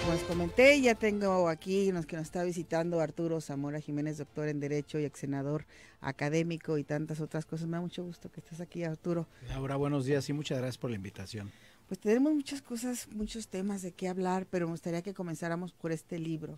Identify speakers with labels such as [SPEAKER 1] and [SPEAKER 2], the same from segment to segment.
[SPEAKER 1] como les comenté, ya tengo aquí que nos está visitando Arturo Zamora Jiménez, doctor en Derecho y ex senador académico y tantas otras cosas. Me da mucho gusto que estés aquí, Arturo.
[SPEAKER 2] Laura, buenos días y muchas gracias por la invitación.
[SPEAKER 1] Pues tenemos muchas cosas, muchos temas de qué hablar, pero me gustaría que comenzáramos por este libro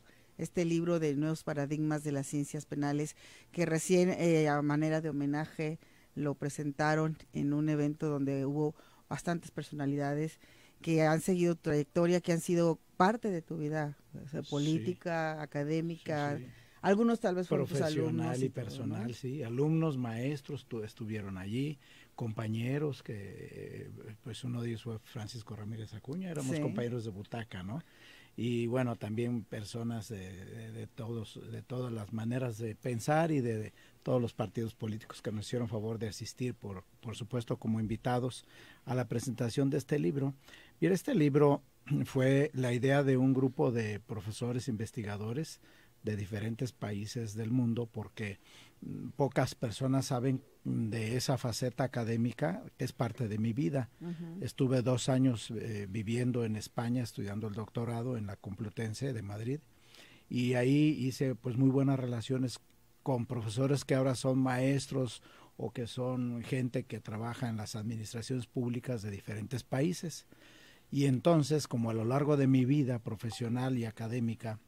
[SPEAKER 1] de Nuevos Paradigmas de las Ciencias Penales, que recién a manera de homenaje lo presentaron en un evento donde hubo bastantes personalidades que han seguido tu trayectoria, que han sido parte de tu vida, o sea,
[SPEAKER 2] Sí,
[SPEAKER 1] política,
[SPEAKER 2] sí,
[SPEAKER 1] académica,
[SPEAKER 2] sí.
[SPEAKER 1] algunos tal vez fueron tus alumnos
[SPEAKER 2] Profesional
[SPEAKER 1] y
[SPEAKER 2] y
[SPEAKER 1] todo, ¿no?
[SPEAKER 2] personal, sí. Alumnos, maestros estuvieron allí, compañeros pues uno de ellos fue Francisco Ramírez Acuña, éramos
[SPEAKER 1] Sí.
[SPEAKER 2] compañeros de butaca, ¿no? Y bueno, también personas de todas las maneras de pensar y de todos los partidos políticos que nos hicieron favor de asistir, por supuesto, como invitados a la presentación de este libro. Bien, este libro fue la idea de un grupo de profesores investigadores de diferentes países del mundo, porque pocas personas saben de esa faceta académica que es parte de mi vida.
[SPEAKER 1] Uh-huh.
[SPEAKER 2] Estuve 2 años viviendo en España, estudiando el doctorado en la Complutense de Madrid, y ahí hice pues muy buenas relaciones con profesores que ahora son maestros o que son gente que trabaja en las administraciones públicas de diferentes países. Y entonces, como a lo largo de mi vida profesional y académica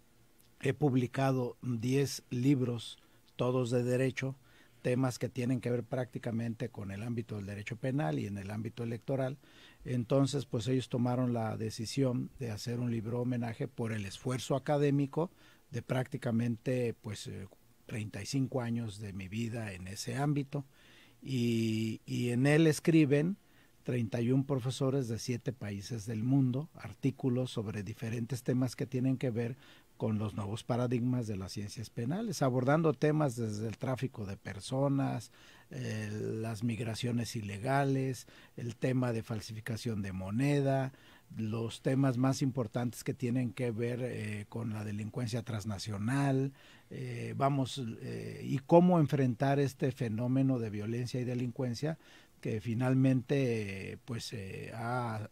[SPEAKER 2] he publicado 10 libros, todos de derecho, temas que tienen que ver prácticamente con el ámbito del derecho penal y en el ámbito electoral. Entonces, pues ellos tomaron la decisión de hacer un libro homenaje por el esfuerzo académico de prácticamente pues 35 años de mi vida en ese ámbito, y en él escriben 31 profesores de 7 países del mundo, artículos sobre diferentes temas que tienen que ver con los nuevos paradigmas de las ciencias penales, abordando temas desde el tráfico de personas, las migraciones ilegales, el tema de falsificación de moneda, los temas más importantes que tienen que ver con la delincuencia transnacional, y cómo enfrentar este fenómeno de violencia y delincuencia que finalmente ha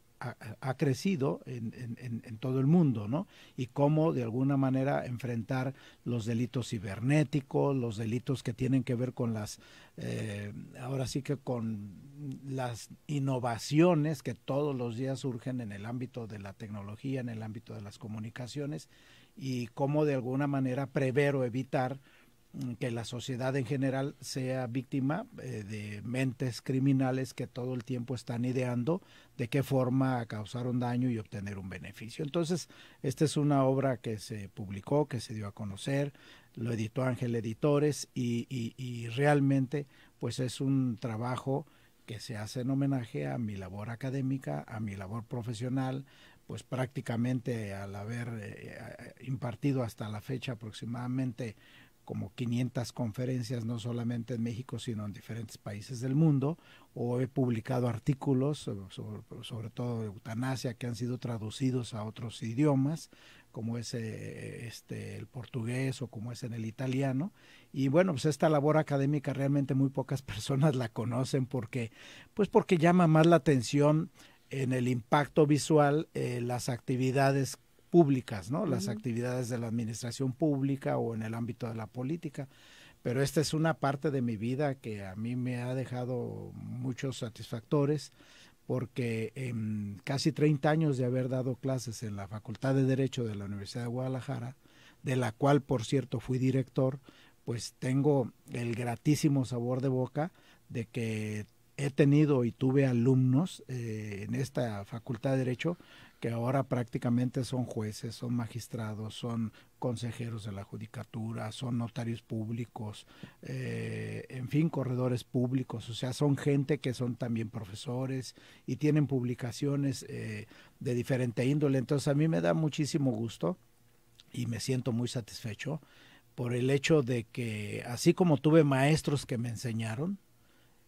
[SPEAKER 2] crecido en todo el mundo, ¿no? Y cómo de alguna manera enfrentar los delitos cibernéticos, los delitos que tienen que ver con ahora sí que con las innovaciones que todos los días surgen en el ámbito de la tecnología, en el ámbito de las comunicaciones, y cómo de alguna manera prever o evitar que la sociedad en general sea víctima de mentes criminales que todo el tiempo están ideando de qué forma causar un daño y obtener un beneficio. Entonces, esta es una obra que se publicó, que se dio a conocer, lo editó Ángel Editores, y realmente pues es un trabajo que se hace en homenaje a mi labor académica, a mi labor profesional, pues prácticamente al haber impartido hasta la fecha aproximadamente como 500 conferencias, no solamente en México, sino en diferentes países del mundo, o he publicado artículos sobre todo de eutanasia que han sido traducidos a otros idiomas, como es el portugués o como es en el italiano. Y bueno, pues esta labor académica realmente muy pocas personas la conocen porque llama más la atención en el impacto visual, las actividades públicas, ¿no? Las
[SPEAKER 1] Uh-huh.
[SPEAKER 2] actividades de la administración pública o en el ámbito de la política. Pero esta es una parte de mi vida que a mí me ha dejado muchos satisfactores, porque en casi 30 años de haber dado clases en la Facultad de Derecho de la Universidad de Guadalajara, de la cual, por cierto, fui director, pues tengo el gratísimo sabor de boca de que he tenido y tuve alumnos en esta Facultad de Derecho que ahora prácticamente son jueces, son magistrados, son consejeros de la judicatura, son notarios públicos, en fin, corredores públicos, o sea, son gente que son también profesores y tienen publicaciones de diferente índole. Entonces a mí me da muchísimo gusto y me siento muy satisfecho por el hecho de que así como tuve maestros que me enseñaron,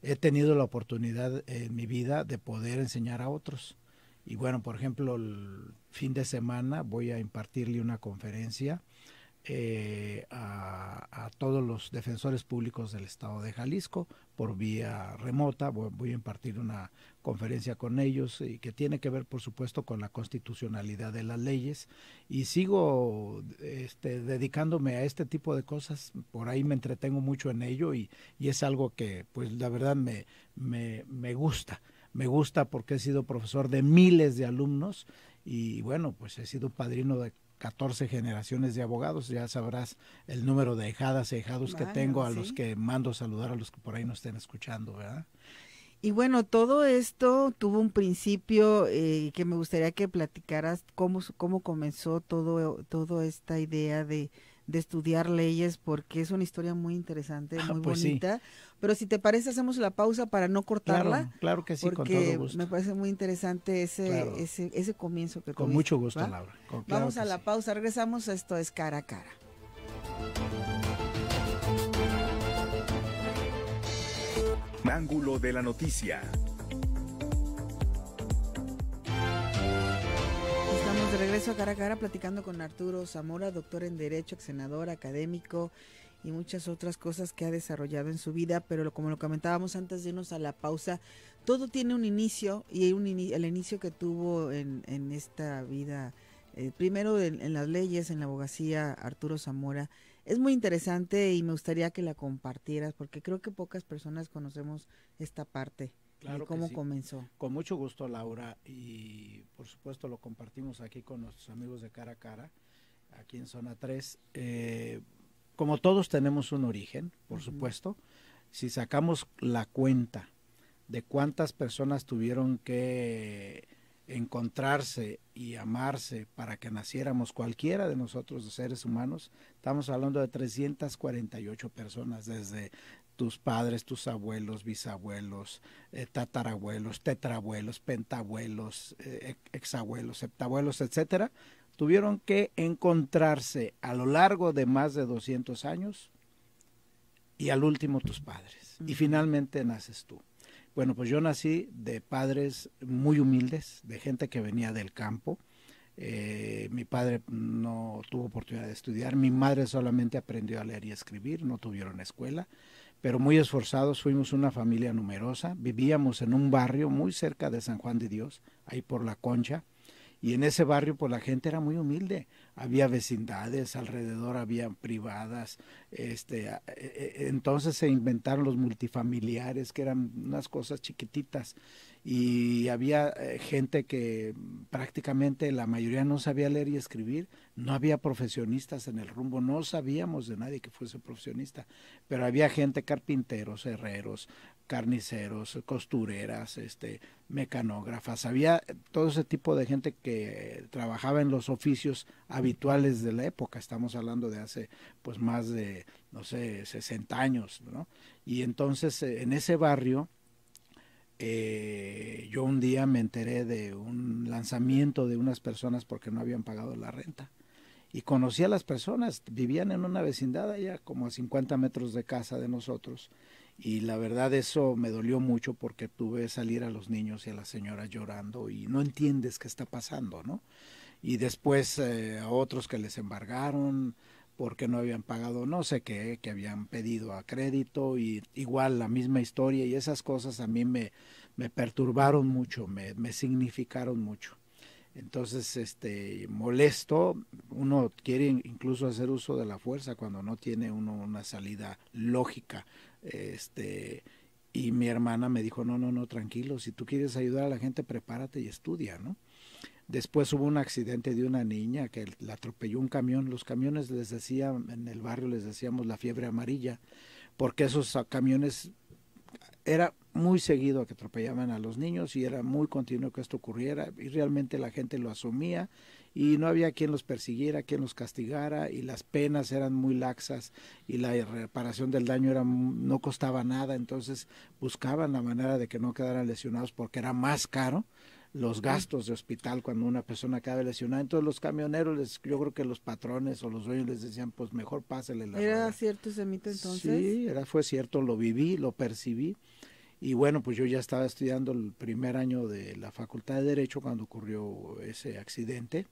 [SPEAKER 2] he tenido la oportunidad en mi vida de poder enseñar a otros. Y bueno, por ejemplo, el fin de semana voy a impartirle una conferencia a todos los defensores públicos del estado de Jalisco por vía remota. Voy a impartir una conferencia con ellos y que tiene que ver, por supuesto, con la constitucionalidad de las leyes, y sigo dedicándome a este tipo de cosas. Por ahí me entretengo mucho en ello, y es algo que pues la verdad me gusta. Me gusta porque he sido profesor de miles de alumnos, y bueno, pues he sido padrino de 14 generaciones de abogados. Ya sabrás el número de hijadas e hijados que tengo, a
[SPEAKER 1] sí.
[SPEAKER 2] los que mando saludar, a los que por ahí nos estén escuchando, ¿verdad?
[SPEAKER 1] Y bueno, todo esto tuvo un principio que me gustaría que platicaras cómo comenzó toda esta idea de estudiar leyes, porque es una historia muy interesante, muy
[SPEAKER 2] Pues sí,
[SPEAKER 1] bonita. Pero si te parece, hacemos la pausa para no cortarla,
[SPEAKER 2] claro que sí, con todo
[SPEAKER 1] porque
[SPEAKER 2] gusto.
[SPEAKER 1] me parece muy interesante
[SPEAKER 2] Claro,
[SPEAKER 1] ese comienzo que
[SPEAKER 2] con
[SPEAKER 1] tuviste.
[SPEAKER 2] mucho gusto,
[SPEAKER 1] ¿Va?
[SPEAKER 2] Laura. Claro
[SPEAKER 1] Vamos
[SPEAKER 2] que
[SPEAKER 1] a la
[SPEAKER 2] sí.
[SPEAKER 1] pausa, regresamos, esto es Cara a Cara.
[SPEAKER 3] Ángulo de la noticia.
[SPEAKER 1] Estamos de regreso a Cara a Cara platicando con Arturo Zamora, doctor en Derecho, ex senador, académico y muchas otras cosas que ha desarrollado en su vida, pero como lo comentábamos antes de irnos a la pausa, todo tiene un inicio, y el inicio que tuvo en esta vida, primero en las leyes, en la abogacía, Arturo Zamora, es muy interesante y me gustaría que la compartieras, porque creo que pocas personas conocemos esta parte de
[SPEAKER 2] Claro que
[SPEAKER 1] cómo
[SPEAKER 2] sí.
[SPEAKER 1] comenzó.
[SPEAKER 2] Con mucho gusto, Laura, y por supuesto lo compartimos aquí con nuestros amigos de Cara a Cara, aquí en Zona 3. Como todos tenemos un origen, por supuesto. Si sacamos la cuenta de cuántas personas tuvieron que encontrarse y amarse para que naciéramos cualquiera de nosotros, de seres humanos, estamos hablando de 348 personas, desde tus padres, tus abuelos, bisabuelos, tatarabuelos, tetrabuelos, pentabuelos, exabuelos, septabuelos, etcétera, tuvieron que encontrarse a lo largo de más de 200 años, y al último tus padres, y finalmente naces tú. Bueno, pues yo nací de padres muy humildes, de gente que venía del campo. Mi padre no tuvo oportunidad de estudiar, mi madre solamente aprendió a leer y escribir, no tuvieron escuela, pero muy esforzados. Fuimos una familia numerosa, vivíamos en un barrio muy cerca de San Juan de Dios, ahí por La Concha, y en ese barrio pues la gente era muy humilde, había vecindades, alrededor había privadas, entonces se inventaron los multifamiliares, que eran unas cosas chiquititas, y había gente que prácticamente la mayoría no sabía leer y escribir, no había profesionistas en el rumbo, no sabíamos de nadie que fuese profesionista, pero había gente, carpinteros, herreros, carniceros, costureras, mecanógrafas, había todo ese tipo de gente que trabajaba en los oficios habituales de la época. Estamos hablando de hace pues más de, no sé, 60 años, ¿no? Y entonces en ese barrio yo un día me enteré de un lanzamiento de unas personas porque no habían pagado la renta. Y conocí a las personas, vivían en una vecindad allá como a 50 metros de casa de nosotros, y la verdad eso me dolió mucho porque tuve salir a los niños y a la señora llorando, y no entiendes qué está pasando, ¿no? Y después a otros que les embargaron porque no habían pagado no sé qué, que habían pedido a crédito, y igual la misma historia, y esas cosas a mí me perturbaron mucho, me significaron mucho. Entonces, molesto, uno quiere incluso hacer uso de la fuerza cuando no tiene uno una salida lógica. Y mi hermana me dijo, no, no, no, tranquilo, si tú quieres ayudar a la gente, prepárate y estudia, ¿no? Después hubo un accidente de una niña que la atropelló un camión. Los camiones les decía, en el barrio les decíamos la fiebre amarilla, porque esos camiones era muy seguido que atropellaban a los niños, y era muy continuo que esto ocurriera, y realmente la gente lo asumía y no había quien los persiguiera, quien los castigara, y las penas eran muy laxas y la reparación del daño no costaba nada. Entonces buscaban la manera de que no quedaran lesionados porque era más caro los gastos de hospital cuando una persona queda lesionada. Entonces los camioneros, yo creo que los patrones o los dueños les decían, pues mejor pásele la
[SPEAKER 1] ¿Era
[SPEAKER 2] rueda.
[SPEAKER 1] cierto ese mito entonces?
[SPEAKER 2] Sí, fue cierto, lo viví, lo percibí. Y bueno, pues yo ya estaba estudiando el primer año de la Facultad de Derecho cuando ocurrió ese accidente,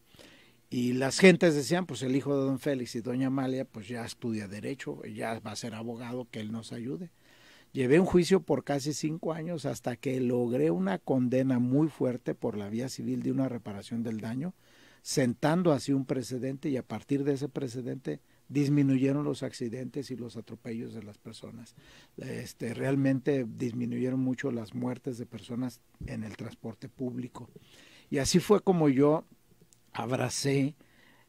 [SPEAKER 2] Y las gentes decían, pues el hijo de don Félix y doña Amalia, pues ya estudia derecho, ya va a ser abogado, que él nos ayude. Llevé un juicio por casi 5 años hasta que logré una condena muy fuerte por la vía civil de una reparación del daño, sentando así un precedente, y a partir de ese precedente disminuyeron los accidentes y los atropellos de las personas. Realmente disminuyeron mucho las muertes de personas en el transporte público. Y así fue como yo abracé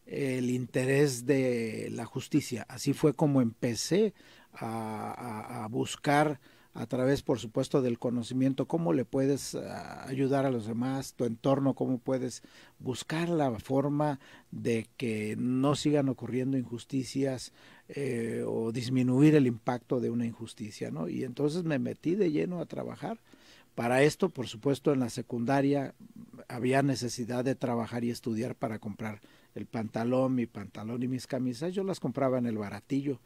[SPEAKER 2] el interés de la justicia. Así fue como empecé a buscar, a través, por supuesto, del conocimiento, cómo le puedes ayudar a los demás, tu entorno, cómo puedes buscar la forma de que no sigan ocurriendo injusticias, o disminuir el impacto de una injusticia, ¿no? Y entonces me metí de lleno a trabajar. Para esto, por supuesto, en la secundaria había necesidad de trabajar y estudiar para comprar mi pantalón y mis camisas. Yo las compraba en el baratillo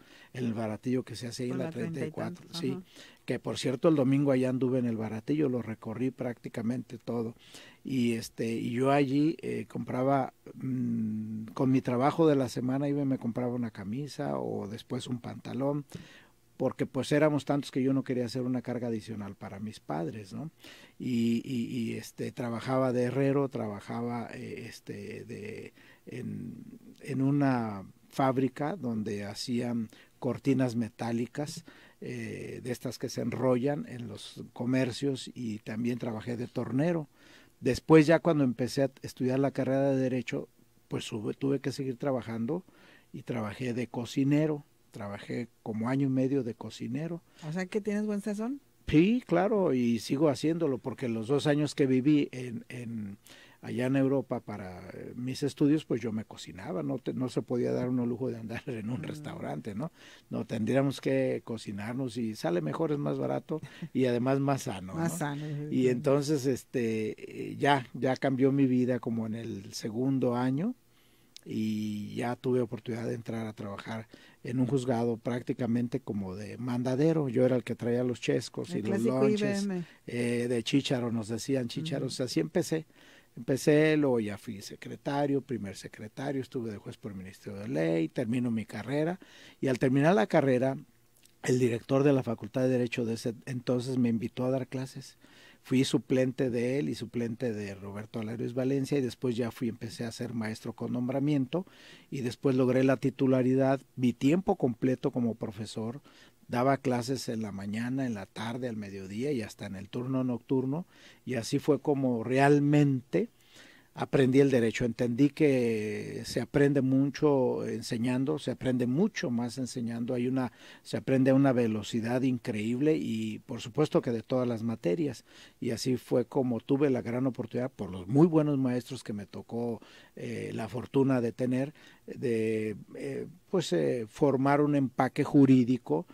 [SPEAKER 2] que se hace ahí en la 34, sí, que por cierto el domingo allá anduve en el baratillo, lo recorrí prácticamente todo. Y yo allí compraba, con mi trabajo de la semana iba y me compraba una camisa o después un pantalón, porque pues éramos tantos que yo no quería hacer una carga adicional para mis padres, ¿no? Trabajaba de herrero, trabajaba en una fábrica donde hacían cortinas metálicas, de estas que se enrollan en los comercios, y también trabajé de tornero. Después, ya cuando empecé a estudiar la carrera de Derecho, pues tuve que seguir trabajando, y trabajé de cocinero. Trabajé como año y medio de cocinero.
[SPEAKER 1] O sea que tienes buen sazón.
[SPEAKER 2] Sí, claro, y sigo haciéndolo, porque los 2 años que viví allá en Europa para mis estudios, pues yo me cocinaba, no se podía dar uno lujo de andar en un restaurante, ¿no? No, tendríamos que cocinarnos, y sale mejor, es más barato y además más sano,
[SPEAKER 1] Más
[SPEAKER 2] ¿no?
[SPEAKER 1] sano.
[SPEAKER 2] Y entonces ya cambió mi vida como en el segundo año, y ya tuve oportunidad de entrar a trabajar en un juzgado prácticamente como de mandadero. Yo era el que traía los chescos
[SPEAKER 1] El
[SPEAKER 2] y los
[SPEAKER 1] clásico
[SPEAKER 2] lonches,
[SPEAKER 1] IBM.
[SPEAKER 2] de chícharo, nos decían chícharos. Así empecé, luego ya fui secretario, primer secretario, estuve de juez por el Ministerio de Ley, termino mi carrera, y al terminar la carrera, el director de la Facultad de Derecho de ese entonces me invitó a dar clases. Fui suplente de él y suplente de Roberto Alarios Valencia, y después ya empecé a ser maestro con nombramiento, y después logré la titularidad, mi tiempo completo como profesor. Daba clases en la mañana, en la tarde, al mediodía y hasta en el turno nocturno, y así fue como realmente aprendí el derecho. Entendí que se aprende mucho enseñando, se aprende mucho más enseñando, se aprende a una velocidad increíble, y por supuesto que de todas las materias. Y así fue como tuve la gran oportunidad, por los muy buenos maestros que me tocó la fortuna de tener, de formar un empaque jurídico,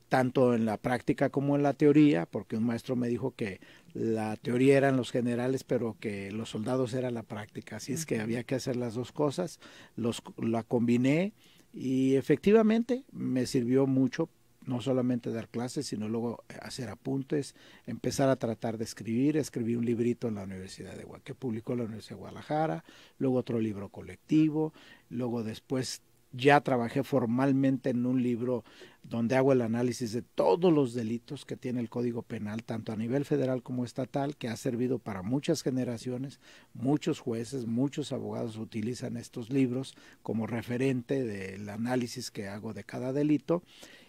[SPEAKER 2] tanto en la práctica como en la teoría, porque un maestro me dijo que la teoría eran los generales, pero que los soldados era la práctica. Así es que había que hacer las dos cosas. La combiné, y efectivamente me sirvió mucho, no solamente dar clases, sino luego hacer apuntes, empezar a tratar de escribir. Escribí un librito en la Universidad que publicó la Universidad de Guadalajara, luego otro libro colectivo, luego después ya trabajé formalmente en un libro donde hago el análisis de todos los delitos que tiene el Código Penal, tanto a nivel federal como estatal, que ha servido para muchas generaciones. Muchos jueces, muchos abogados utilizan estos libros como referente del análisis que hago de cada delito.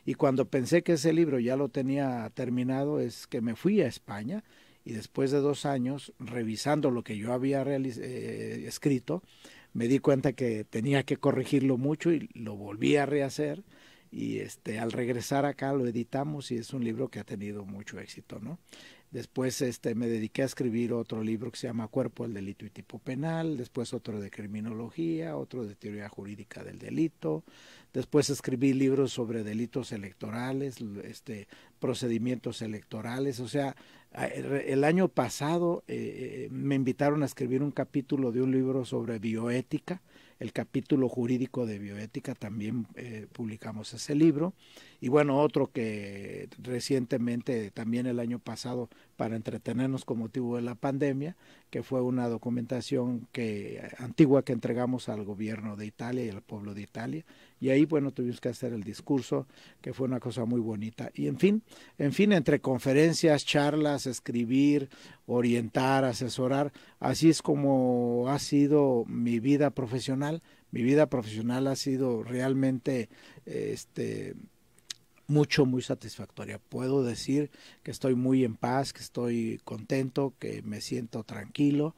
[SPEAKER 2] Y cuando pensé que ese libro ya lo tenía terminado, es que me fui a España, y después de 2 años, revisando lo que yo había escrito, me di cuenta que tenía que corregirlo mucho, y lo volví a rehacer, y al regresar acá lo editamos, y es un libro que ha tenido mucho éxito, ¿no? Después me dediqué a escribir otro libro que se llama Cuerpo del Delito y Tipo Penal, después otro de criminología, otro de teoría jurídica del delito. Después escribí libros sobre delitos electorales, procedimientos electorales. O sea, el año pasado me invitaron a escribir un capítulo de un libro sobre bioética, el capítulo jurídico de bioética, también publicamos ese libro. Y bueno, otro que recientemente, también el año pasado, para entretenernos con motivo de la pandemia, que fue una documentación antigua que entregamos al gobierno de Italia y al pueblo de Italia. Y ahí, bueno, tuvimos que hacer el discurso, que fue una cosa muy bonita. Y en fin, entre conferencias, charlas, escribir, orientar, asesorar, así es como ha sido mi vida profesional. Mi vida profesional ha sido realmente muy satisfactoria. Puedo decir que estoy muy en paz, que estoy contento, que me siento tranquilo,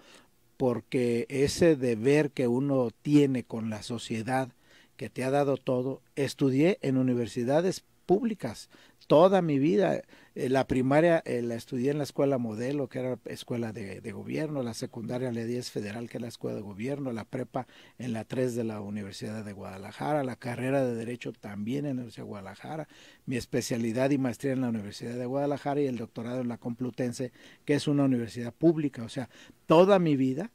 [SPEAKER 2] porque ese deber que uno tiene con la sociedad que te ha dado todo. Estudié en universidades públicas toda mi vida. La primaria la estudié en la escuela modelo, que era escuela de gobierno, la secundaria en la 10 federal, que es la escuela de gobierno, la prepa en la 3 de la Universidad de Guadalajara, la carrera de Derecho también en la Universidad de Guadalajara, mi especialidad y maestría en la Universidad de Guadalajara y el doctorado en la Complutense, que es una universidad pública. O sea, toda mi vida,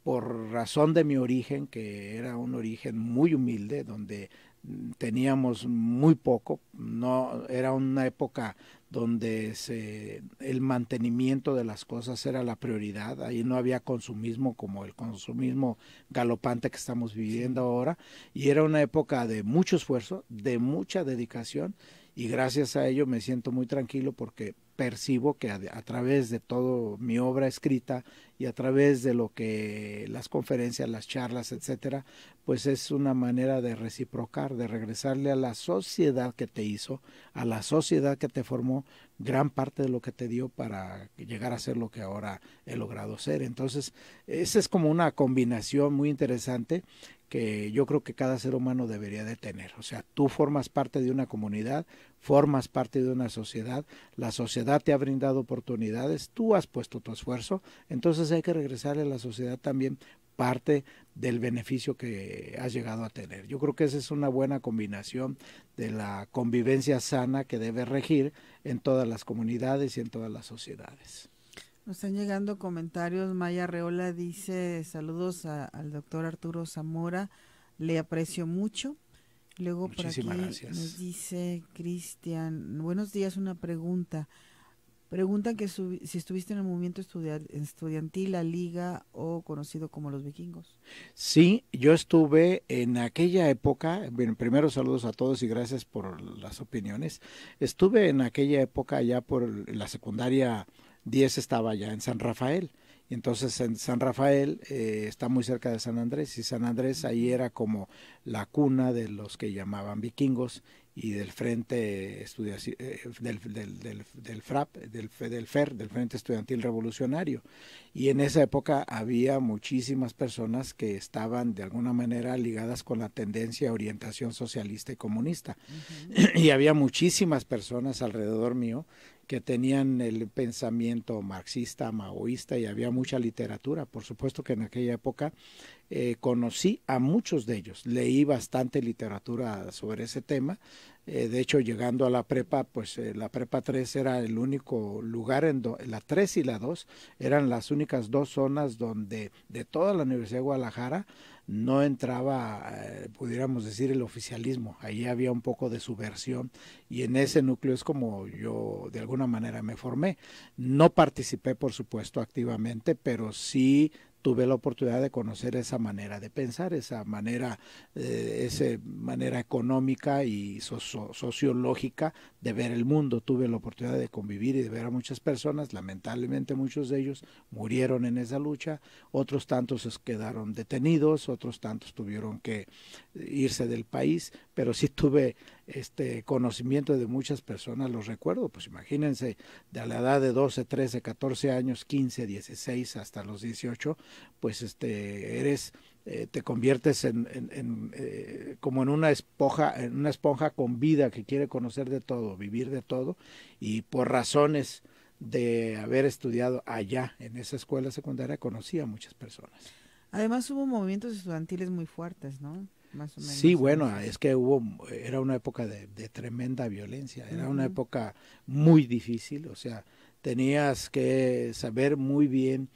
[SPEAKER 2] por razón de mi origen, que era un origen muy humilde, donde teníamos muy poco, no era una época donde el mantenimiento de las cosas era la prioridad, ahí no había consumismo como el consumismo galopante que estamos viviendo ahora, y era una época de mucho esfuerzo, de mucha dedicación, y gracias a ello me siento muy tranquilo porque percibo que a través de toda mi obra escrita y a través de lo que las conferencias, las charlas, etcétera, pues es una manera de reciprocar, de regresarle a la sociedad que te hizo, a la sociedad que te formó, gran parte de lo que te dio para llegar a ser lo que ahora he logrado ser. Entonces, esa es como una combinación muy interesante que yo creo que cada ser humano debería de tener. O sea, tú formas parte de una comunidad, formas parte de una sociedad, la sociedad te ha brindado oportunidades, tú has puesto tu esfuerzo, entonces hay que regresarle a la sociedad también parte del beneficio que has llegado a tener. Yo creo que esa es una buena combinación de la convivencia sana que debe regir en todas las comunidades y en todas las sociedades.
[SPEAKER 1] Nos están llegando comentarios. Maya Reola dice saludos al doctor Arturo Zamora, le aprecio mucho. Luego por aquí nos dice Cristian, buenos días, una pregunta. Preguntan que si estuviste en el movimiento estudiantil, la Liga o conocido como los Vikingos.
[SPEAKER 2] Sí, yo estuve en aquella época, bueno, primero saludos a todos y gracias por las opiniones. Estuve en aquella época ya por la secundaria 10, estaba ya en San Rafael. Y entonces en San Rafael está muy cerca de San Andrés, y San Andrés ahí era como la cuna de los que llamaban vikingos y del frente del FRAP, del FER, del Frente Estudiantil Revolucionario. Y en esa época había muchísimas personas que estaban de alguna manera ligadas con la tendencia a orientación socialista y comunista. Y había muchísimas personas alrededor mío que tenían el pensamiento marxista, maoísta, y había mucha literatura. Por supuesto que en aquella época conocí a muchos de ellos, leí bastante literatura sobre ese tema. De hecho, llegando a la prepa, pues la prepa 3 era el único lugar, la 3 y la 2 eran las únicas dos zonas donde de toda la Universidad de Guadalajara no entraba, pudiéramos decir, el oficialismo. Ahí había un poco de subversión, y en ese núcleo es como yo de alguna manera me formé. No participé, por supuesto, activamente, pero sí tuve la oportunidad de conocer esa manera de pensar, esa manera económica y sociológica de ver el mundo. Tuve la oportunidad de convivir y de ver a muchas personas. Lamentablemente muchos de ellos murieron en esa lucha, otros tantos quedaron detenidos, otros tantos tuvieron que irse del país, pero sí tuve conocimiento de muchas personas. Los recuerdo, pues imagínense, de la edad de 12, 13, 14 años, 15, 16 hasta los 18, pues te conviertes como en una esponja con vida, que quiere conocer de todo, vivir de todo, y por razones de haber estudiado allá en esa escuela secundaria conocí a muchas personas.
[SPEAKER 1] Además hubo movimientos estudiantiles muy fuertes, ¿no? Más o menos.
[SPEAKER 2] Sí, bueno, es que era una época de tremenda violencia, era una época muy difícil. O sea, tenías que saber muy bien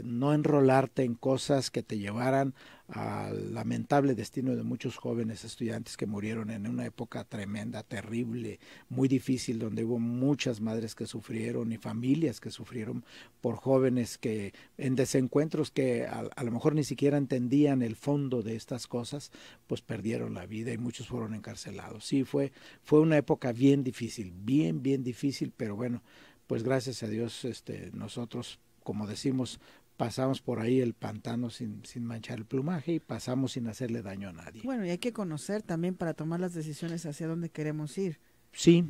[SPEAKER 2] no enrolarte en cosas que te llevaran al lamentable destino de muchos jóvenes estudiantes que murieron en una época tremenda, terrible, muy difícil, donde hubo muchas madres que sufrieron y familias que sufrieron por jóvenes que en desencuentros que a lo mejor ni siquiera entendían el fondo de estas cosas, pues perdieron la vida y muchos fueron encarcelados. Sí, fue una época bien difícil, bien difícil, pero bueno, pues gracias a Dios nosotros, como decimos, pasamos por ahí el pantano sin manchar el plumaje y pasamos sin hacerle daño a nadie.
[SPEAKER 1] Bueno, y hay que conocer también para tomar las decisiones hacia dónde queremos ir.
[SPEAKER 2] Sí,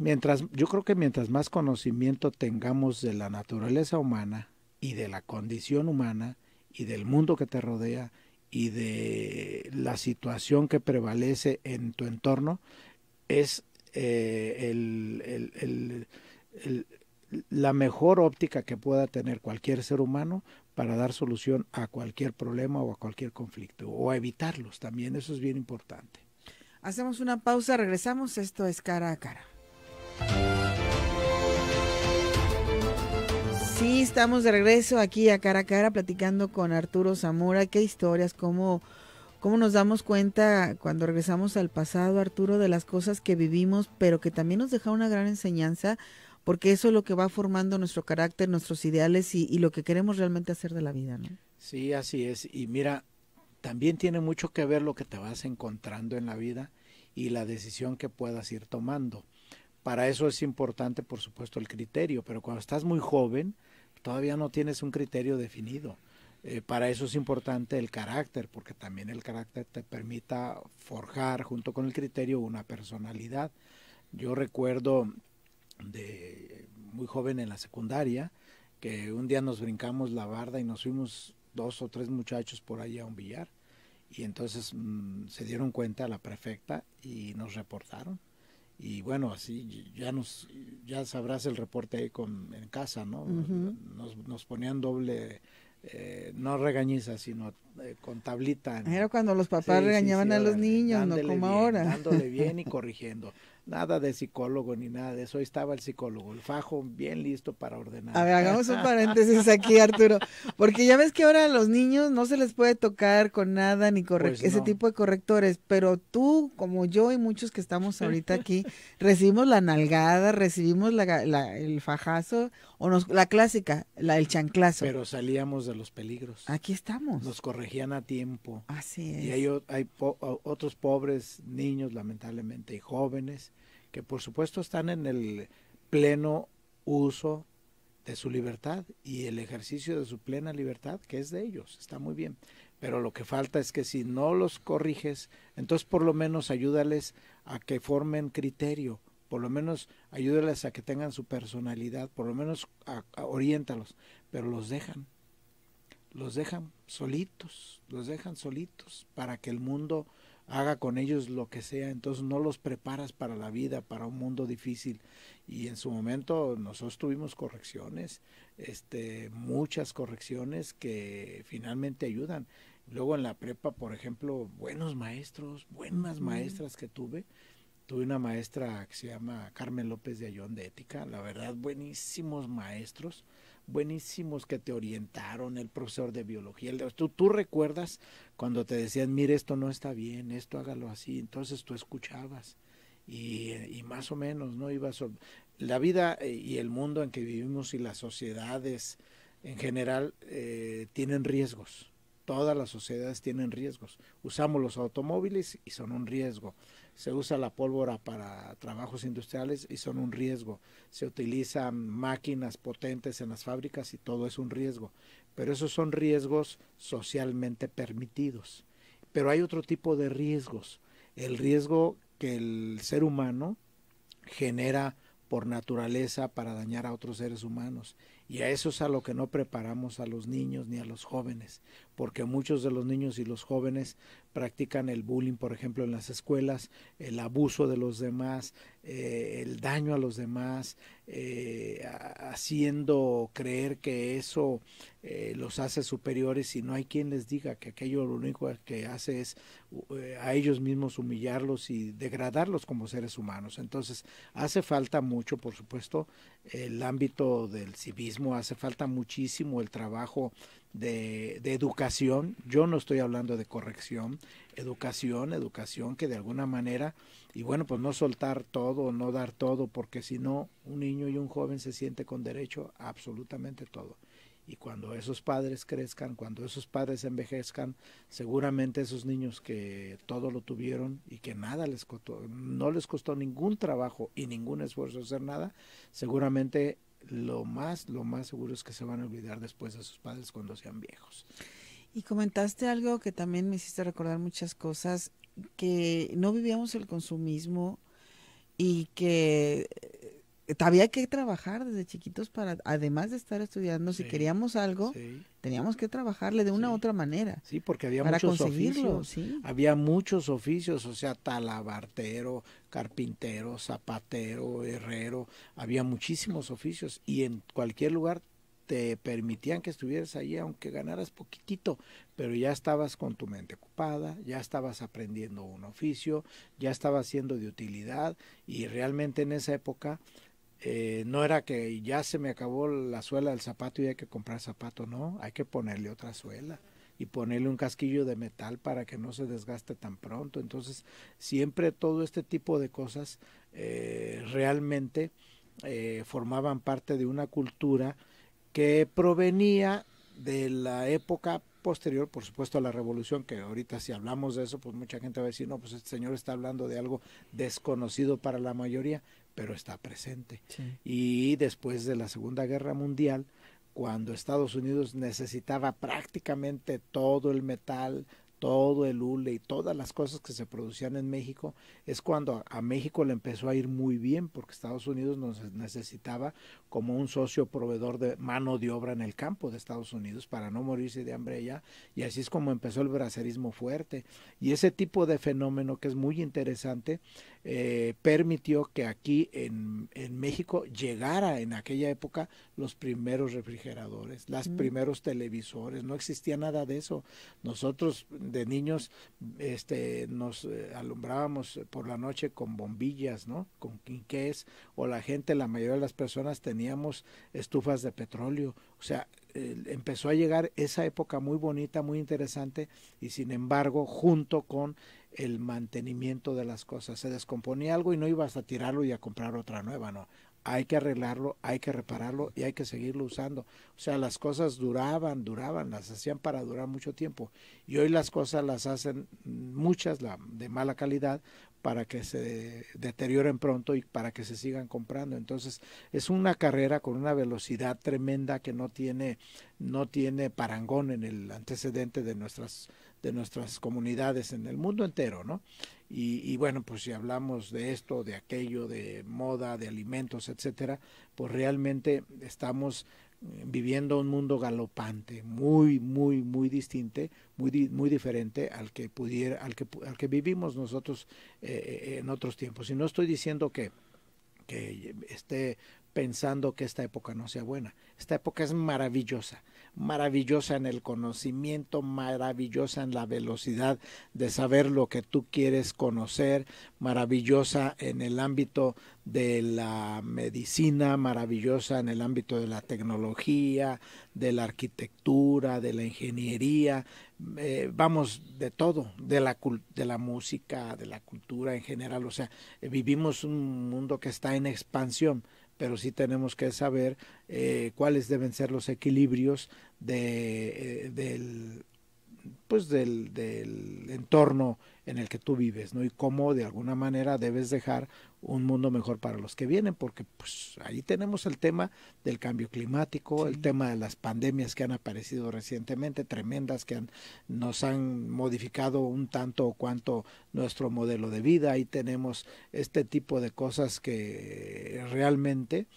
[SPEAKER 2] yo creo que mientras más conocimiento tengamos de la naturaleza humana y de la condición humana y del mundo que te rodea y de la situación que prevalece en tu entorno, es la mejor óptica que pueda tener cualquier ser humano para dar solución a cualquier problema o a cualquier conflicto, o a evitarlos también, eso es bien importante.
[SPEAKER 1] Hacemos una pausa, regresamos, esto es Cara a Cara. Sí, estamos de regreso aquí a Cara a Cara platicando con Arturo Zamora. Qué historias, cómo nos damos cuenta cuando regresamos al pasado, Arturo, de las cosas que vivimos, pero que también nos deja una gran enseñanza, porque eso es lo que va formando nuestro carácter, nuestros ideales y lo que queremos realmente hacer de la vida, ¿no?
[SPEAKER 2] Sí, así es. Y mira, también tiene mucho que ver lo que te vas encontrando en la vida y la decisión que puedas ir tomando. Para eso es importante, por supuesto, el criterio, pero cuando estás muy joven, todavía no tienes un criterio definido. Para eso es importante el carácter, porque también el carácter te permita forjar junto con el criterio una personalidad. Yo recuerdo de muy joven en la secundaria que un día nos brincamos la barda y nos fuimos 2 o 3 muchachos por ahí a un billar, y entonces se dieron cuenta la prefecta y nos reportaron. Y bueno, así ya sabrás el reporte ahí en casa, ¿no?
[SPEAKER 1] Uh-huh.
[SPEAKER 2] Nos ponían doble, no regañiza, sino con tablita.
[SPEAKER 1] Era cuando los papás regañaban a los niños, no como ahora.
[SPEAKER 2] Dándole bien y corrigiendo. Nada de psicólogo ni nada de eso. Ahí estaba el psicólogo, el fajo bien listo para ordenar.
[SPEAKER 1] A ver, hagamos un paréntesis aquí, Arturo, porque ya ves que ahora a los niños no se les puede tocar con nada ni
[SPEAKER 2] Pues
[SPEAKER 1] ese
[SPEAKER 2] no.
[SPEAKER 1] tipo de correctores, pero tú, como yo y muchos que estamos ahorita aquí, recibimos la nalgada, recibimos el fajazo, o la clásica, el chanclazo.
[SPEAKER 2] Pero salíamos de los peligros.
[SPEAKER 1] Aquí estamos.
[SPEAKER 2] Nos corregían a tiempo.
[SPEAKER 1] Así es.
[SPEAKER 2] Y hay otros pobres niños, lamentablemente, y jóvenes, que por supuesto están en el pleno uso de su libertad y el ejercicio de su plena libertad, que es de ellos, está muy bien. Pero lo que falta es que si no los corriges, entonces por lo menos ayúdales a que formen criterio, por lo menos ayúdales a que tengan su personalidad, por lo menos oriéntalos, pero los dejan solitos, los dejan solitos para que el mundo haga con ellos lo que sea. Entonces no los preparas para la vida, para un mundo difícil. Y en su momento nosotros tuvimos correcciones, muchas correcciones que finalmente ayudan. Luego en la prepa, por ejemplo, buenas maestras que tuve. Tuve una maestra que se llama Carmen López de Ayón, de ética, la verdad, buenísimos maestros, buenísimos, que te orientaron, el profesor de biología. Tú recuerdas cuando te decían, mire, esto no está bien, esto hágalo así, entonces tú escuchabas y más o menos, ¿no? La vida y el mundo en que vivimos y las sociedades en general tienen riesgos. Todas las sociedades tienen riesgos. Usamos los automóviles y son un riesgo. Se usa la pólvora para trabajos industriales y son un riesgo. Se utilizan máquinas potentes en las fábricas y todo es un riesgo. Pero esos son riesgos socialmente permitidos. Pero hay otro tipo de riesgos. El riesgo que el ser humano genera por naturaleza para dañar a otros seres humanos. Y a eso es a lo que no preparamos a los niños ni a los jóvenes. porque muchos de los niños y los jóvenes practican el bullying, por ejemplo, en las escuelas, el abuso de los demás, el daño a los demás, haciendo creer que eso los hace superiores, y no hay quien les diga que aquello lo único que hace es a ellos mismos humillarlos y degradarlos como seres humanos. Entonces hace falta mucho, por supuesto, el ámbito del civismo, hace falta muchísimo el trabajo de educación. Yo no estoy hablando de corrección, educación que de alguna manera, y bueno, pues no soltar todo, no dar todo, porque si no, un niño y un joven se siente con derecho a absolutamente todo. Y cuando esos padres crezcan, cuando esos padres envejezcan, seguramente esos niños que todo lo tuvieron y que nada les costó, no les costó ningún trabajo y ningún esfuerzo hacer nada, seguramente lo más seguro es que se van a olvidar después de sus padres cuando sean viejos.
[SPEAKER 1] Y comentaste algo que también me hiciste recordar muchas cosas, que no vivíamos el consumismo y que había que trabajar desde chiquitos para, además de estar estudiando, si
[SPEAKER 2] Sí,
[SPEAKER 1] queríamos algo,
[SPEAKER 2] sí,
[SPEAKER 1] teníamos que trabajarle de una u
[SPEAKER 2] sí.
[SPEAKER 1] otra manera
[SPEAKER 2] Sí, porque había
[SPEAKER 1] para
[SPEAKER 2] muchos
[SPEAKER 1] conseguirlo,
[SPEAKER 2] oficios,
[SPEAKER 1] ¿sí?
[SPEAKER 2] o sea, talabartero, carpintero, zapatero, herrero, había muchísimos oficios, y en cualquier lugar te permitían que estuvieras ahí aunque ganaras poquitito, pero ya estabas con tu mente ocupada, ya estabas aprendiendo un oficio, ya estabas siendo de utilidad, y realmente en esa época no era que ya se me acabó la suela del zapato y hay que comprar zapato, no, hay que ponerle otra suela y ponerle un casquillo de metal para que no se desgaste tan pronto. Entonces, siempre todo este tipo de cosas realmente formaban parte de una cultura que provenía de la época posterior, por supuesto, a la revolución, que ahorita si hablamos de eso, pues mucha gente va a decir, no, pues este señor está hablando de algo desconocido para la mayoría, pero está presente.
[SPEAKER 1] Sí.
[SPEAKER 2] Y después de la Segunda Guerra Mundial, cuando Estados Unidos necesitaba prácticamente todo el metal, todo el hule y todas las cosas que se producían en México, es cuando a México le empezó a ir muy bien, porque Estados Unidos nos necesitaba como un socio proveedor de mano de obra en el campo de Estados Unidos para no morirse de hambre allá, y así es como empezó el bracerismo fuerte. Y ese tipo de fenómeno, que es muy interesante, permitió que aquí en México llegara en aquella época los primeros refrigeradores, los primeros televisores. No existía nada de eso. Nosotros de niños nos alumbrábamos por la noche con bombillas, ¿no? Con quinqués, o la gente, la mayoría de las personas teníamos estufas de petróleo. O sea, empezó a llegar esa época muy bonita, muy interesante, y sin embargo, junto con el mantenimiento de las cosas, se descomponía algo y no ibas a tirarlo y a comprar otra nueva, no. Hay que arreglarlo, hay que repararlo y hay que seguirlo usando. O sea, las cosas duraban, las hacían para durar mucho tiempo. Y hoy las cosas las hacen muchas de mala calidad para que se deterioren pronto y para que se sigan comprando. Entonces, es una carrera con una velocidad tremenda que no tiene parangón en el antecedente de nuestras comunidades en el mundo entero, ¿no? Y bueno, pues si hablamos de esto, de aquello, de moda, de alimentos, etcétera, pues realmente estamos viviendo un mundo galopante, muy, muy, muy distinto, muy diferente al que vivimos nosotros en otros tiempos. Y no estoy diciendo que esté pensando que esta época no sea buena. Esta época es maravillosa, maravillosa en el conocimiento, maravillosa en la velocidad de saber lo que tú quieres conocer, maravillosa en el ámbito de la medicina, maravillosa en el ámbito de la tecnología, de la arquitectura, de la ingeniería, vamos, de todo, de la música, de la cultura en general. O sea, vivimos un mundo que está en expansión, pero sí tenemos que saber cuáles deben ser los equilibrios del entorno en el que tú vives, ¿no? Y cómo de alguna manera debes dejar un mundo mejor para los que vienen, porque pues ahí tenemos el tema del cambio climático, el
[SPEAKER 1] Sí.
[SPEAKER 2] tema de las pandemias que han aparecido recientemente, tremendas, que nos han modificado un tanto o cuanto nuestro modelo de vida. Ahí tenemos este tipo de cosas que realmente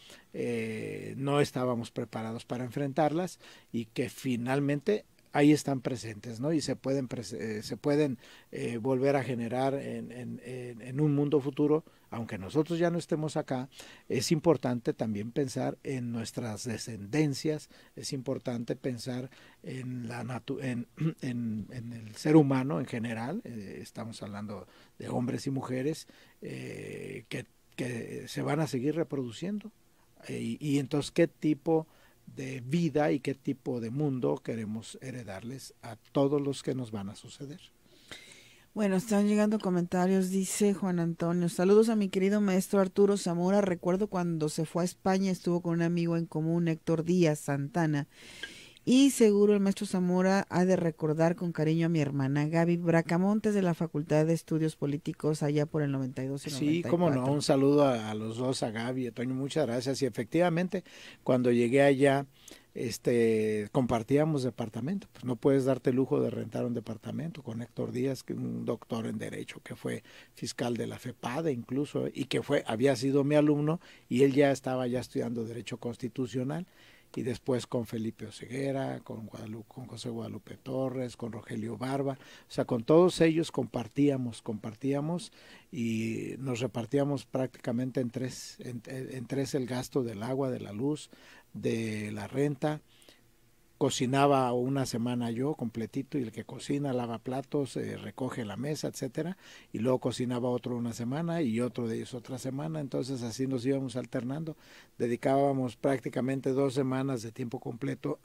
[SPEAKER 2] no estábamos preparados para enfrentarlas, y que finalmente ahí están presentes, ¿no? Y se pueden volver a generar en un mundo futuro, aunque nosotros ya no estemos acá. Es importante también pensar en nuestras descendencias, es importante pensar en en el ser humano en general. Estamos hablando de hombres y mujeres que se van a seguir reproduciendo. Y entonces, ¿qué tipo de vida y qué tipo de mundo queremos heredarles a todos los que nos van a suceder?
[SPEAKER 1] Bueno, están llegando comentarios, dice Juan Antonio. Saludos a mi querido maestro Arturo Zamora. Recuerdo cuando se fue a España, estuvo con un amigo en común, Héctor Díaz Santana. Y seguro el maestro Zamora ha de recordar con cariño a mi hermana Gaby Bracamontes de la Facultad de Estudios Políticos allá por el 92 y 94.
[SPEAKER 2] Sí, cómo no, un saludo a los dos, a Gaby y a Toño, muchas gracias. Y efectivamente, cuando llegué allá, compartíamos departamento. Pues no puedes darte el lujo de rentar un departamento con Héctor Díaz, que un doctor en Derecho, que fue fiscal de la FEPADE incluso, y que había sido mi alumno, y él ya estaba estudiando Derecho Constitucional. Y después con Felipe Oseguera, con José Guadalupe Torres, con Rogelio Barba, o sea, con todos ellos compartíamos y nos repartíamos prácticamente en tres el gasto del agua, de la luz, de la renta. Cocinaba una semana yo completito, y el que cocina lava platos, recoge la mesa, etcétera, y luego cocinaba otro una semana y otro de ellos otra semana. Entonces así nos íbamos alternando. Dedicábamos prácticamente 2 semanas de tiempo completo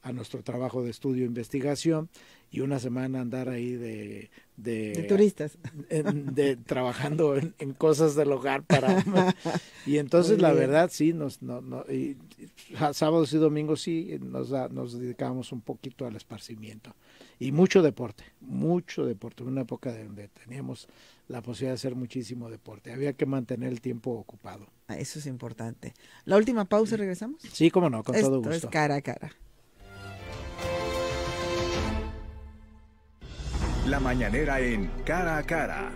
[SPEAKER 2] a nuestro trabajo de estudio e investigación, y una semana andar ahí de
[SPEAKER 1] turistas,
[SPEAKER 2] trabajando en cosas del hogar y entonces la verdad sí y sábados y domingos sí nos dedicábamos un poquito al esparcimiento y mucho deporte, una época donde teníamos la posibilidad de hacer muchísimo deporte, había que mantener el tiempo ocupado.
[SPEAKER 1] Eso es importante. La última pausa, ¿regresamos?
[SPEAKER 2] Sí, cómo no, con todo gusto.
[SPEAKER 1] Esto es Cara a Cara.
[SPEAKER 3] La mañanera en Cara a Cara.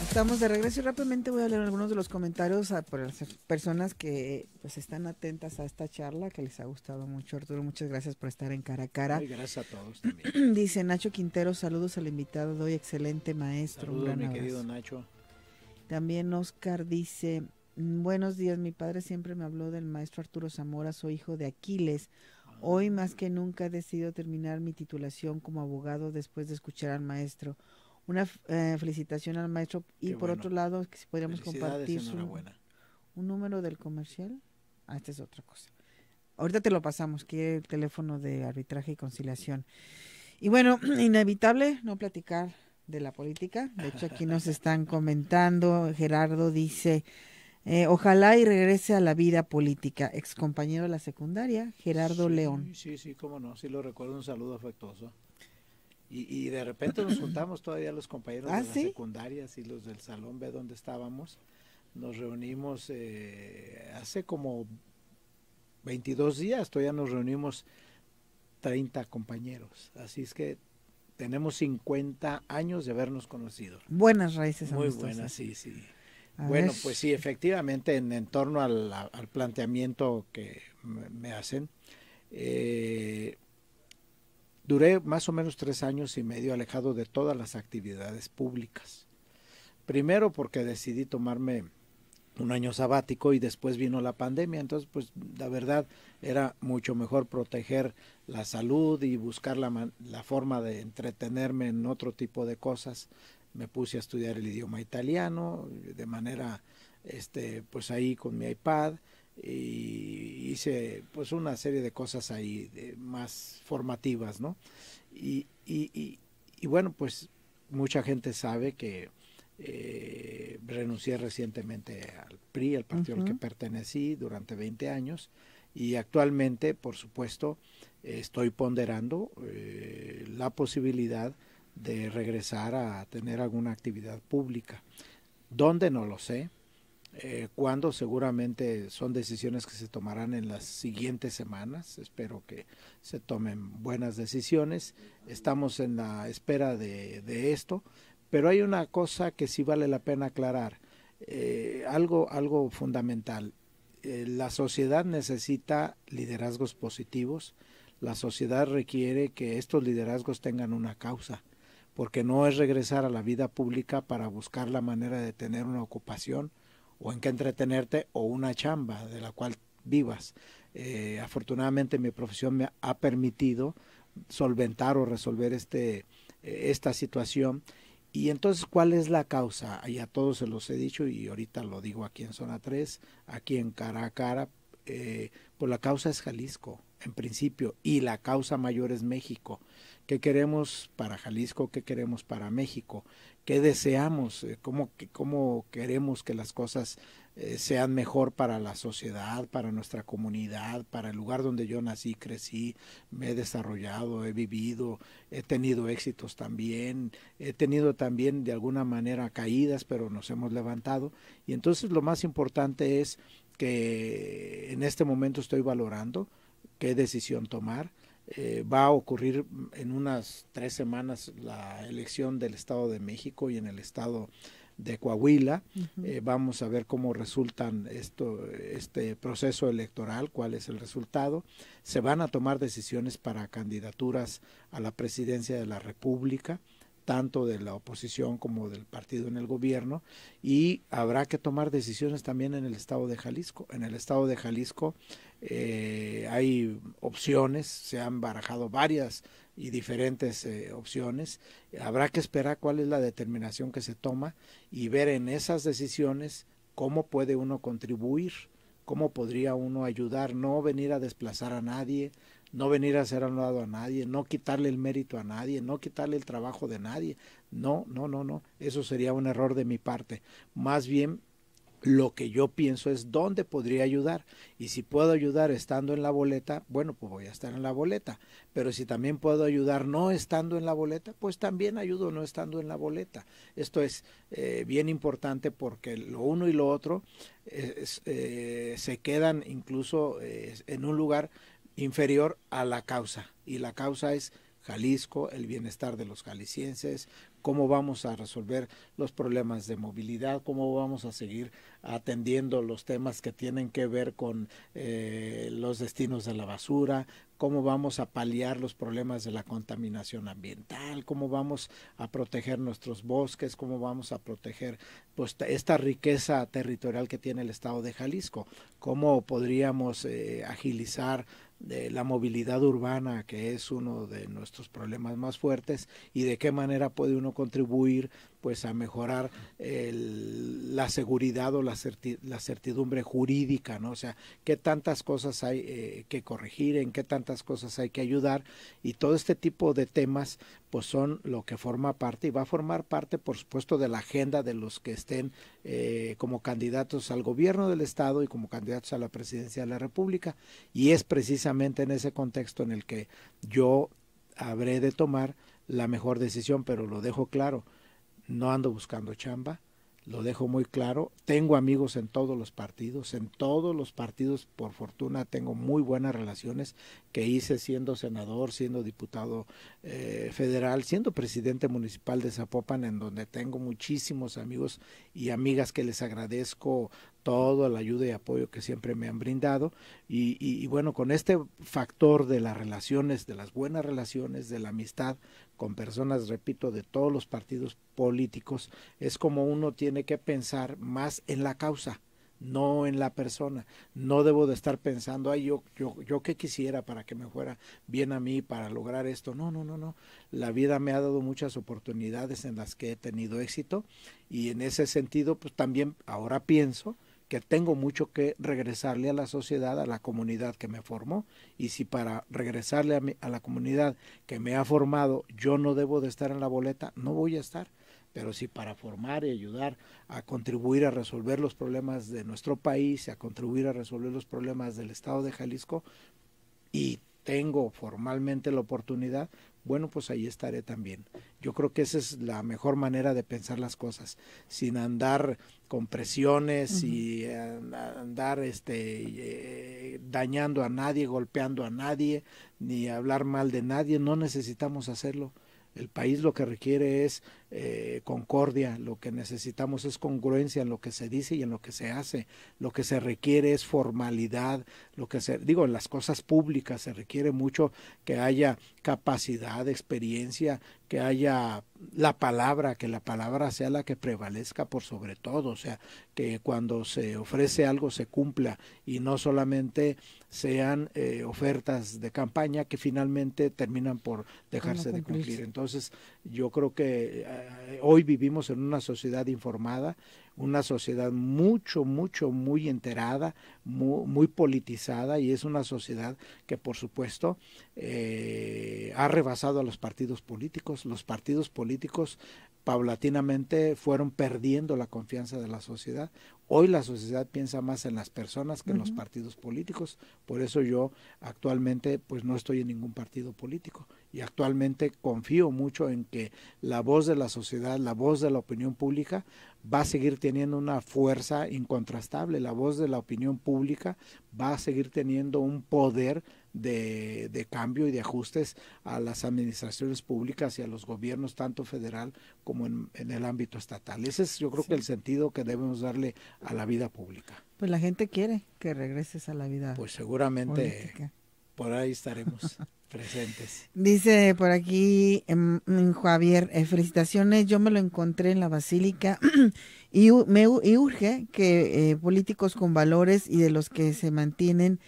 [SPEAKER 1] Estamos de regreso y rápidamente voy a leer algunos de los comentarios por las personas que pues están atentas a esta charla, que les ha gustado mucho. Arturo, muchas gracias por estar en Cara a Cara.
[SPEAKER 2] Ay, gracias a todos también.
[SPEAKER 1] Dice Nacho Quintero, saludos al invitado de hoy, excelente maestro.
[SPEAKER 2] Saludos,
[SPEAKER 1] un gran
[SPEAKER 2] mi
[SPEAKER 1] abrazo.
[SPEAKER 2] querido Nacho.
[SPEAKER 1] También Oscar dice, buenos días, mi padre siempre me habló del maestro Arturo Zamora, soy hijo de Aquiles. Hoy más que nunca he decidido terminar mi titulación como abogado después de escuchar al maestro. Una felicitación al maestro. Y
[SPEAKER 2] Qué
[SPEAKER 1] por
[SPEAKER 2] bueno.
[SPEAKER 1] otro lado, que si podríamos compartir un número del comercial. Esta es otra cosa. Ahorita te lo pasamos, que el teléfono de arbitraje y conciliación. Y bueno, inevitable no platicar de la política. De hecho, aquí nos están comentando. Gerardo dice... ojalá y regrese a la vida política, ex compañero de la secundaria, Gerardo León.
[SPEAKER 2] Sí, cómo no, sí lo recuerdo, un saludo afectuoso. Y de repente nos juntamos todavía los compañeros de la secundaria y los del salón B donde estábamos, nos reunimos hace como 22 días, todavía nos reunimos 30 compañeros, así es que tenemos 50 años de habernos conocido.
[SPEAKER 1] Buenas raíces
[SPEAKER 2] muy
[SPEAKER 1] amistosas.
[SPEAKER 2] Buenas, sí. Bueno, pues sí, efectivamente, en torno al planteamiento que me hacen, duré más o menos 3 años y medio alejado de todas las actividades públicas. Primero porque decidí tomarme un año sabático y después vino la pandemia, entonces pues la verdad era mucho mejor proteger la salud y buscar la forma de entretenerme en otro tipo de cosas. Me puse a estudiar el idioma italiano de manera, pues ahí con mi iPad, y hice pues una serie de cosas ahí más formativas, ¿no? Y bueno, pues mucha gente sabe que renuncié recientemente al PRI, al partido al que pertenecí durante 20 años, y actualmente, por supuesto, estoy ponderando la posibilidad de regresar a tener alguna actividad pública. ¿Dónde? No lo sé. ¿Cuándo? Seguramente son decisiones que se tomarán en las siguientes semanas. Espero que se tomen buenas decisiones. Estamos en la espera de esto, pero hay una cosa que sí vale la pena aclarar, algo fundamental. la sociedad necesita liderazgos positivos, la sociedad requiere que estos liderazgos tengan una causa, porque no es regresar a la vida pública para buscar la manera de tener una ocupación o en qué entretenerte o una chamba de la cual vivas. Afortunadamente mi profesión me ha permitido solventar o resolver esta situación. Y entonces, ¿cuál es la causa? Y a todos se los he dicho y ahorita lo digo aquí en Zona 3, aquí en Cara a Cara, pues la causa es Jalisco, en principio, y la causa mayor es México. ¿Qué queremos para Jalisco? ¿Qué queremos para México? ¿Qué deseamos? ¿Cómo queremos que las cosas sean mejor para la sociedad, para nuestra comunidad, para el lugar donde yo nací, crecí, me he desarrollado, he vivido, he tenido éxitos también, he tenido también de alguna manera caídas, pero nos hemos levantado. Y entonces lo más importante es que en este momento estoy valorando qué decisión tomar. Va a ocurrir en unas 3 semanas la elección del Estado de México y en el Estado de Coahuila. Vamos a ver cómo resultan este proceso electoral, cuál es el resultado. Se van a tomar decisiones para candidaturas a la presidencia de la República, tanto de la oposición como del partido en el gobierno, y habrá que tomar decisiones también en el estado de Jalisco. En el estado de Jalisco hay opciones, se han barajado varias y diferentes opciones. Habrá que esperar cuál es la determinación que se toma y ver en esas decisiones cómo puede uno contribuir, cómo podría uno ayudar, no venir a desplazar a nadie, no venir a hacer a un lado a nadie, no quitarle el mérito a nadie, no quitarle el trabajo de nadie. No, eso sería un error de mi parte. Más bien, lo que yo pienso es dónde podría ayudar, y si puedo ayudar estando en la boleta, bueno, pues voy a estar en la boleta, pero si también puedo ayudar no estando en la boleta, pues también ayudo no estando en la boleta. Esto es bien importante, porque lo uno y lo otro se quedan incluso en un lugar inferior a la causa, y la causa es Jalisco, el bienestar de los jaliscienses, cómo vamos a resolver los problemas de movilidad, cómo vamos a seguir atendiendo los temas que tienen que ver con los destinos de la basura, cómo vamos a paliar los problemas de la contaminación ambiental, cómo vamos a proteger nuestros bosques, cómo vamos a proteger pues esta riqueza territorial que tiene el estado de Jalisco, cómo podríamos agilizar la movilidad urbana, que es uno de nuestros problemas más fuertes, y de qué manera puede uno contribuir pues a mejorar la seguridad o la certidumbre jurídica, ¿no? O sea, qué tantas cosas hay que corregir, en qué tantas cosas hay que ayudar, y todo este tipo de temas pues son lo que forma parte, y va a formar parte, por supuesto, de la agenda de los que estén como candidatos al gobierno del estado y como candidatos a la presidencia de la República, y es precisamente en ese contexto en el que yo habré de tomar la mejor decisión. Pero lo dejo claro, no ando buscando chamba, lo dejo muy claro. Tengo amigos en todos los partidos, por fortuna tengo muy buenas relaciones que hice siendo senador, siendo diputado federal, siendo presidente municipal de Zapopan, en donde tengo muchísimos amigos y amigas que les agradezco toda la ayuda y apoyo que siempre me han brindado, y bueno, con este factor de las relaciones, de las buenas relaciones, de la amistad con personas, repito, de todos los partidos políticos, es como uno tiene que pensar más en la causa, no en la persona. No debo de estar pensando, ay, yo qué quisiera para que me fuera bien a mí para lograr esto. No. La vida me ha dado muchas oportunidades en las que he tenido éxito, y en ese sentido, pues también ahora pienso que tengo mucho que regresarle a la sociedad, a la comunidad que me formó, y si para regresarle a la comunidad que me ha formado yo no debo de estar en la boleta, no voy a estar. Pero si para formar y ayudar a contribuir a resolver los problemas de nuestro país, a contribuir a resolver los problemas del estado de Jalisco, y tengo formalmente la oportunidad, bueno, pues ahí estaré también. Yo creo que esa es la mejor manera de pensar las cosas, sin andar con presiones y andar dañando a nadie, golpeando a nadie, ni hablar mal de nadie. No necesitamos hacerlo. El país lo que requiere es concordia, lo que necesitamos es congruencia en lo que se dice y en lo que se hace, lo que se requiere es formalidad, en las cosas públicas se requiere mucho que haya capacidad, experiencia, que haya que la palabra sea la que prevalezca por sobre todo, o sea, que cuando se ofrece algo se cumpla y no solamente sean ofertas de campaña que finalmente terminan por dejarse de cumplir. Entonces, yo creo que hoy vivimos en una sociedad informada, una sociedad muy enterada, muy politizada, y es una sociedad que por supuesto ha rebasado a los partidos políticos. Los partidos políticos paulatinamente fueron perdiendo la confianza de la sociedad. Hoy la sociedad piensa más en las personas que en los partidos políticos. Por eso yo actualmente pues no estoy en ningún partido político, y actualmente confío mucho en que la voz de la sociedad, la voz de la opinión pública va a seguir teniendo una fuerza incontrastable. La voz de la opinión pública va a seguir teniendo un poder de cambio y de ajustes a las administraciones públicas y a los gobiernos, tanto federal como en el ámbito estatal. Ese es, yo creo, que el sentido que debemos darle a la vida pública.
[SPEAKER 1] Pues la gente quiere que regreses a la vida.
[SPEAKER 2] Pues seguramente
[SPEAKER 1] política.
[SPEAKER 2] Por ahí estaremos presentes.
[SPEAKER 1] Dice por aquí Javier, felicitaciones, yo me lo encontré en la Basílica y urge que políticos con valores y de los que se mantienen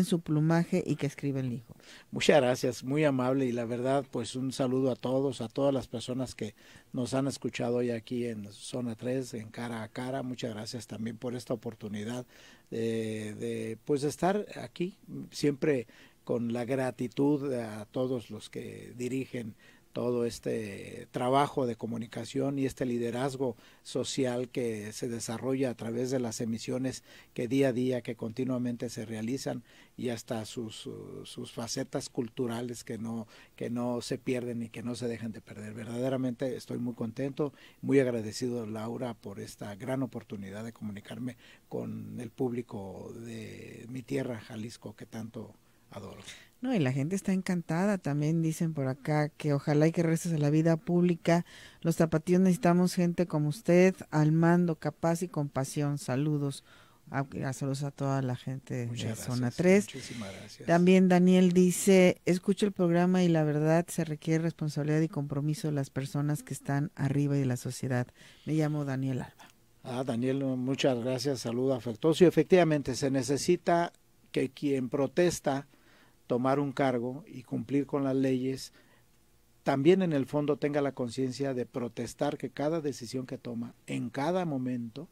[SPEAKER 1] su plumaje y que escriben el hijo.
[SPEAKER 2] Muchas gracias, muy amable, y la verdad pues un saludo a todos, a todas las personas que nos han escuchado hoy aquí en Zona 3, en Cara a Cara. Muchas gracias también por esta oportunidad de estar aquí, siempre con la gratitud a todos los que dirigen todo este trabajo de comunicación y este liderazgo social que se desarrolla a través de las emisiones que día a día, que continuamente se realizan, y hasta sus facetas culturales que no se pierden y que no se dejan de perder. Verdaderamente estoy muy contento, muy agradecido, Laura, por esta gran oportunidad de comunicarme con el público de mi tierra, Jalisco, que tanto adoro.
[SPEAKER 1] No, y la gente está encantada, también dicen por acá que ojalá y que regreses a la vida pública. Los tapatíos necesitamos gente como usted, al mando, capaz y con pasión. Saludos. Saludos a toda la gente de Zona 3.
[SPEAKER 2] Muchísimas gracias.
[SPEAKER 1] También Daniel dice, escucho el programa y la verdad se requiere responsabilidad y compromiso de las personas que están arriba y de la sociedad. Me llamo Daniel Alba.
[SPEAKER 2] Daniel, muchas gracias, saludo afectuoso. Y efectivamente se necesita que quien protesta tomar un cargo y cumplir con las leyes, también en el fondo tenga la conciencia de protestar que cada decisión que toma, en cada momento,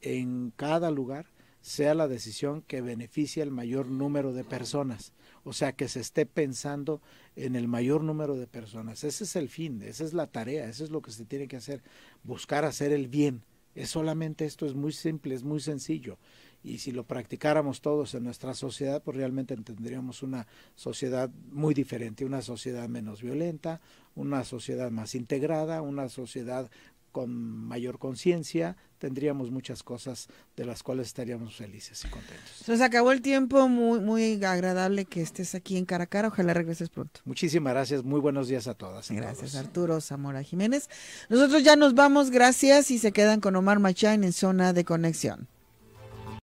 [SPEAKER 2] en cada lugar, sea la decisión que beneficie al mayor número de personas. O sea, que se esté pensando en el mayor número de personas. Ese es el fin, esa es la tarea, eso es lo que se tiene que hacer, buscar hacer el bien. Es solamente esto, es muy simple, es muy sencillo. Y si lo practicáramos todos en nuestra sociedad, pues realmente tendríamos una sociedad muy diferente, una sociedad menos violenta, una sociedad más integrada, una sociedad con mayor conciencia. Tendríamos muchas cosas de las cuales estaríamos felices y contentos.
[SPEAKER 1] Se nos acabó el tiempo, muy agradable que estés aquí en Cara a Cara, ojalá regreses pronto.
[SPEAKER 2] Muchísimas gracias, muy buenos días a todas.
[SPEAKER 1] Gracias,
[SPEAKER 2] todos.
[SPEAKER 1] Arturo Zamora Jiménez. Nosotros ya nos vamos, gracias, y se quedan con Omar Machain en Zona de Conexión.